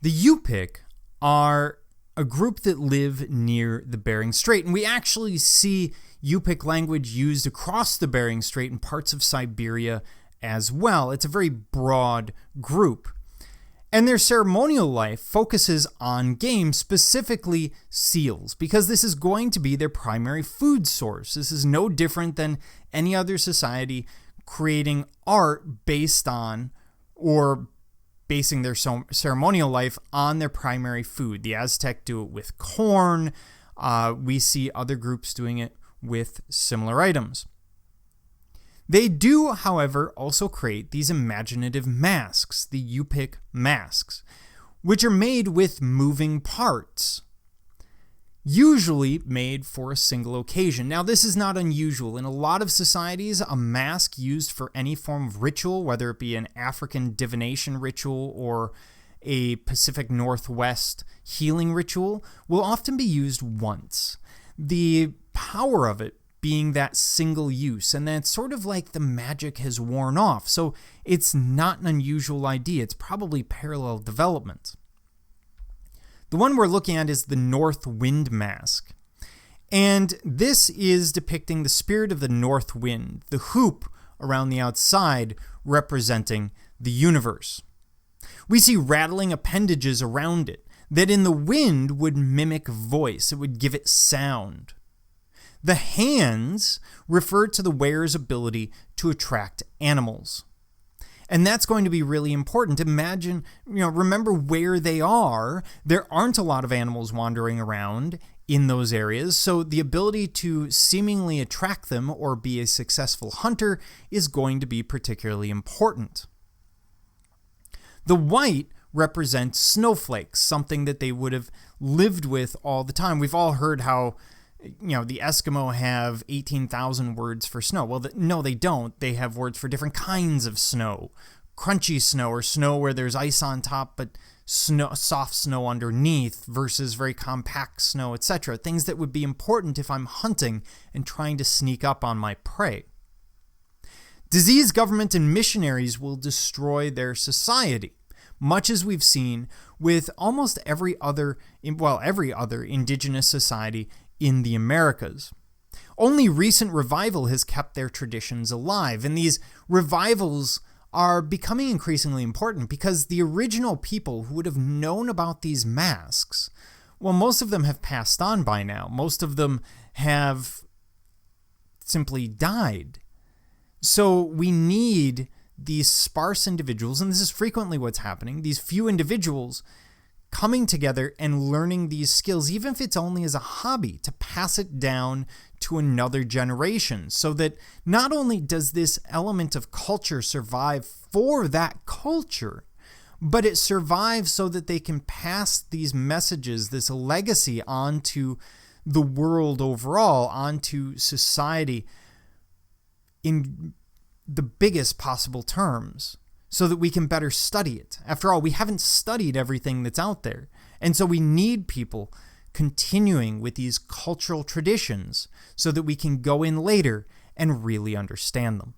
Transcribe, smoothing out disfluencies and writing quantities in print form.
The Yupik are a group that live near the Bering Strait, and we actually see Yupik language used across the Bering Strait and parts of Siberia as well. It's a very broad group. And their ceremonial life focuses on game, specifically seals, because this is going to be their primary food source. This is no different than any other society creating art based on or basing their ceremonial life on their primary food. The Aztec do it with corn. We see other groups doing it with similar items. They do, however, also create these imaginative masks, the Yupik Masks, which are made with moving parts, usually made for a single occasion. Now, this is not unusual. In a lot of societies, a mask used for any form of ritual, whether it be an African divination ritual or a Pacific Northwest healing ritual, will often be used once. The power of it being that single use, and that's sort of like the magic has worn off. So it's not an unusual idea. It's probably parallel development. The one we're looking at is the North Wind Mask. And this is depicting the spirit of the North Wind, the hoop around the outside representing the universe. We see rattling appendages around it that in the wind would mimic voice. It would give it sound. The hands refer to the wearer's ability to attract animals. And that's going to be really important. Imagine, remember where they are. There aren't a lot of animals wandering around in those areas, so the ability to seemingly attract them or be a successful hunter is going to be particularly important. The white represents snowflakes, something that they would have lived with all the time. We've all heard how the Eskimo have 18,000 words for snow. Well, no, they don't. They have words for different kinds of snow. Crunchy snow, or snow where there's ice on top but soft snow underneath, versus very compact snow, etc. Things that would be important if I'm hunting and trying to sneak up on my prey. Disease, government, and missionaries will destroy their society, much as we've seen with almost every other indigenous society in the Americas. Only recent revival has kept their traditions alive, and these revivals are becoming increasingly important because the original people who would have known about these masks, well, most of them have passed on by now. Most of them have simply died. So we need these sparse individuals, and this is frequently what's happening, these few individuals coming together and learning these skills, even if it's only as a hobby, to pass it down to another generation, so that not only does this element of culture survive for that culture, but it survives so that they can pass these messages, this legacy, onto the world overall, onto society in the biggest possible terms, so that we can better study it. After all, we haven't studied everything that's out there. And so we need people continuing with these cultural traditions so that we can go in later and really understand them.